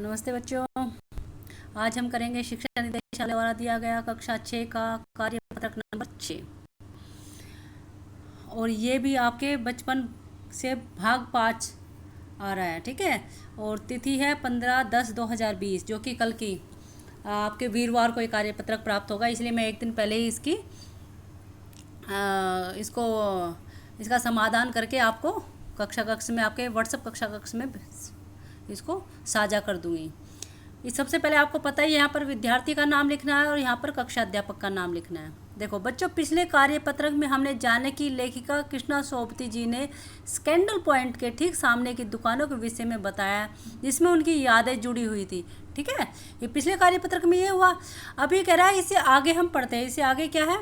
नमस्ते बच्चों। आज हम करेंगे शिक्षा निदेशालय द्वारा दिया गया कक्षा 6 का कार्यपत्रक नंबर 6 और ये भी आपके बचपन से भाग 5 आ रहा है। ठीक है, और तिथि है 15/10/2020 जो कि कल की आपके वीरवार को ये कार्यपत्रक प्राप्त होगा। इसलिए मैं एक दिन पहले ही इसका समाधान करके आपको कक्षा कक्ष में, आपके व्हाट्सएप कक्षा कक्ष में इसको साझा कर दूंगी। इस सबसे पहले आपको पता ही यहाँ पर विद्यार्थी का नाम लिखना है और यहाँ पर कक्षा अध्यापक का नाम लिखना है। देखो बच्चों, पिछले कार्यपत्रक में हमने जाने की लेखिका कृष्णा सोबती जी ने स्कैंडल पॉइंट के ठीक सामने की दुकानों के विषय में बताया, जिसमें उनकी यादें जुड़ी हुई थी। ठीक है, ये पिछले कार्यपत्रक में ये हुआ। अभी कह रहा है इससे आगे हम पढ़ते हैं। इससे आगे क्या है?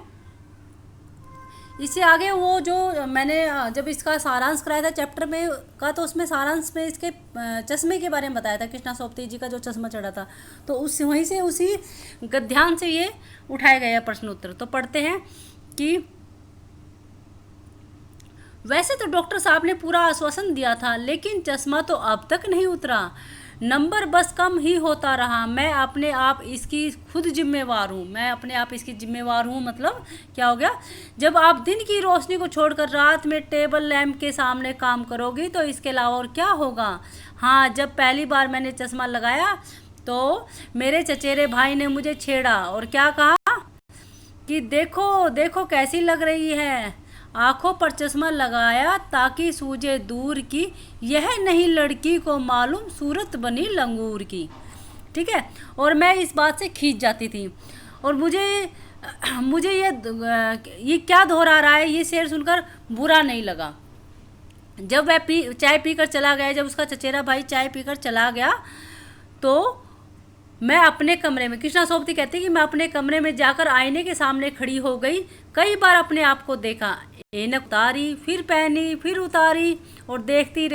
इससे आगे वो जो मैंने जब इसका सारांश कराया था चैप्टर में का, तो उसमें सारांश में इसके चश्मे के बारे में बताया था, कृष्णा सोबती जी का जो चश्मा चढ़ा था। तो वहीं से उसी गद्यांश से ये उठाए गए प्रश्न उत्तर। तो पढ़ते हैं कि वैसे तो डॉक्टर साहब ने पूरा आश्वासन दिया था, लेकिन चश्मा तो अब तक नहीं उतरा। नंबर बस कम ही होता रहा। मैं अपने आप इसकी खुद जिम्मेवार हूँ। मैं अपने आप इसकी जिम्मेवार हूँ मतलब क्या हो गया? जब आप दिन की रोशनी को छोड़कर रात में टेबल लैंप के सामने काम करोगी तो इसके अलावा और क्या होगा? हाँ, जब पहली बार मैंने चश्मा लगाया तो मेरे चचेरे भाई ने मुझे छेड़ा और क्या कहा कि देखो देखो कैसी लग रही है। आंखों पर चश्मा लगाया ताकि सूझे दूर की, यह नहीं लड़की को मालूम सूरत बनी लंगूर की। ठीक है, और मैं इस बात से खींच जाती थी और मुझे ये क्या दोहरा रहा है, ये शेर सुनकर बुरा नहीं लगा। जब वह चाय पीकर चला गया, जब उसका चचेरा भाई चाय पीकर चला गया तो मैं अपने कमरे में, कृष्णा सोबती कहती है कि मैं अपने कमरे में जाकर आईने के सामने खड़ी हो गई। कई बार अपने आप को देखा, ऐनक उतारी, फिर पहनी, फिर उतारी और देखती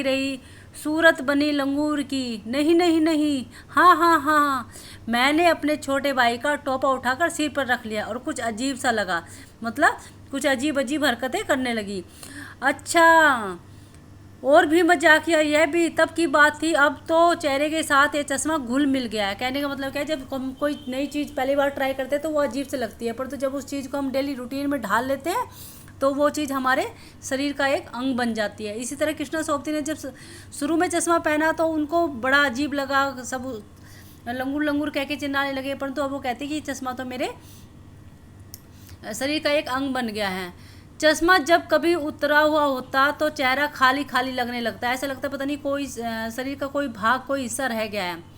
रही। सूरत बनी लंगूर की। नहीं नहीं नहीं, हाँ हाँ हाँ। मैंने अपने छोटे भाई का टोपा उठाकर सिर पर रख लिया और कुछ अजीब सा लगा, मतलब कुछ अजीब अजीब हरकतें करने लगी। अच्छा, और भी मजाकिया यह भी तब की बात थी, अब तो चेहरे के साथ ये चश्मा घुल मिल गया है। कहने का मतलब क्या है, जब हम कोई नई चीज़ पहली बार ट्राई करते हैं तो वो अजीब से लगती है, पर तो जब उस चीज़ को हम डेली रूटीन में ढाल लेते हैं तो वो चीज़ हमारे शरीर का एक अंग बन जाती है। इसी तरह कृष्णा सोबती ने जब शुरू में चश्मा पहना तो उनको बड़ा अजीब लगा, सब लंगूर लंगूर कह के चिल्लाने लगे, परंतु अब वो कहते कि चश्मा तो मेरे शरीर का एक अंग बन गया है। चश्मा जब कभी उतरा हुआ होता तो चेहरा खाली खाली लगने लगता है। ऐसा लगता है पता नहीं कोई शरीर का कोई भाग, कोई हिस्सा रह गया है।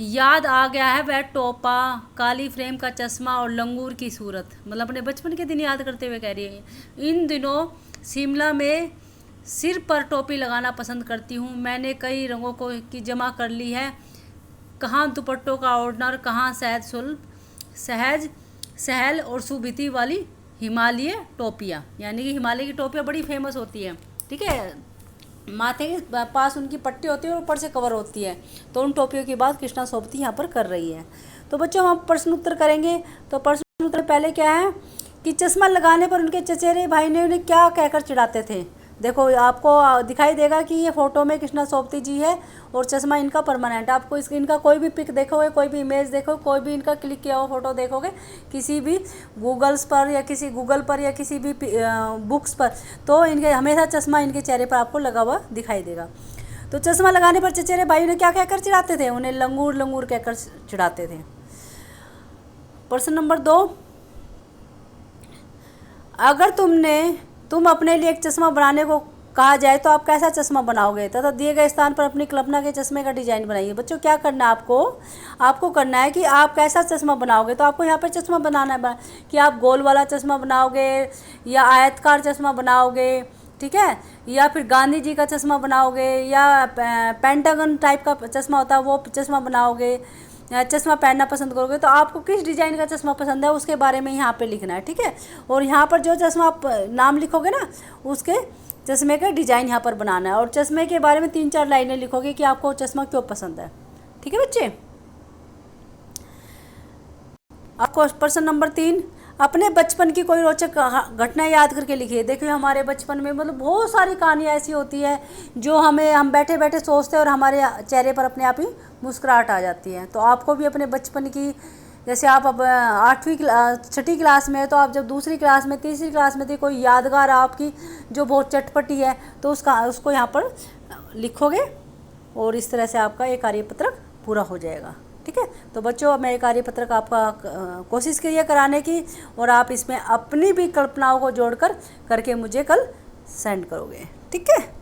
याद आ गया है वह टोपा, काली फ्रेम का चश्मा और लंगूर की सूरत। मतलब अपने बचपन के दिन याद करते हुए कह रही है। इन दिनों शिमला में सिर पर टोपी लगाना पसंद करती हूँ। मैंने कई रंगों को की जमा कर ली है। कहाँ दुपट्टों का ऑर्डनर, कहाँ सहल और सुबीती वाली हिमालय टोपियाँ, यानी कि हिमालय की टोपियाँ बड़ी फेमस होती है। ठीक है, माथे के पास उनकी पट्टी होती है और ऊपर से कवर होती है। तो उन टोपियों की बात कृष्णा सोबती यहाँ पर कर रही है। तो बच्चों, हम प्रश्न उत्तर करेंगे। तो प्रश्न उत्तर पहले क्या है कि चश्मा लगाने पर उनके चचेरे भाई ने उन्हें क्या कहकर चिढ़ाते थे। देखो, आपको दिखाई देगा कि ये फ़ोटो में कृष्णा सोबती जी है और चश्मा इनका परमानेंट। आपको इनका कोई भी पिक देखोगे, कोई भी इमेज देखोगे, कोई भी इनका क्लिक किया हुआ फ़ोटो देखोगे किसी भी गूगल पर या किसी भी बुक्स पर, तो इनके हमेशा चश्मा इनके चेहरे पर आपको लगा हुआ दिखाई देगा। तो चश्मा लगाने पर चचेरे भाई ने क्या कहकर चिढ़ाते थे? उन्हें लंगूर लंगूर कहकर चिढ़ाते थे। प्रश्न नंबर 2, अगर तुम अपने लिए एक चश्मा बनाने को कहा जाए तो आप कैसा चश्मा बनाओगे तथा दिए गए स्थान पर अपनी कल्पना के चश्मे का डिजाइन बनाइए। बच्चों, क्या करना है आपको करना है कि आप कैसा चश्मा बनाओगे। तो आपको यहाँ पर चश्मा बनाना है कि आप गोल वाला चश्मा बनाओगे या आयतकार चश्मा बनाओगे, ठीक है, या फिर गांधी जी का चश्मा बनाओगे या पेंटागन टाइप का चश्मा होता है वो चश्मा बनाओगे, चश्मा पहनना पसंद करोगे। तो आपको किस डिज़ाइन का चश्मा पसंद है उसके बारे में यहाँ पे लिखना है। ठीक है, और यहाँ पर जो चश्मा आप नाम लिखोगे ना, उसके चश्मे का डिज़ाइन यहाँ पर बनाना है और चश्मे के बारे में 3-4 लाइनें लिखोगे कि आपको चश्मा क्यों पसंद है। ठीक है बच्चे। आपको प्रश्न नंबर 3, अपने बचपन की कोई रोचक घटना याद करके लिखिए। देखिए हमारे बचपन में मतलब बहुत सारी कहानियाँ ऐसी होती है जो हम बैठे बैठे सोचते हैं और हमारे चेहरे पर अपने आप ही मुस्कुराहट आ जाती है। तो आपको भी अपने बचपन की, जैसे आप अब 6ठी क्लास में है, तो आप जब दूसरी क्लास में, तीसरी क्लास में थी, कोई यादगार आपकी जो बहुत चटपटी है, तो उसको यहाँ पर लिखोगे और इस तरह से आपका ये कार्यपत्रक पूरा हो जाएगा। ठीक है, तो बच्चों अब मैं ये कार्यपत्रक आपका कोशिश करिए कराने की, और आप इसमें अपनी भी कल्पनाओं को जोड़कर करके मुझे कल सेंड करोगे। ठीक है।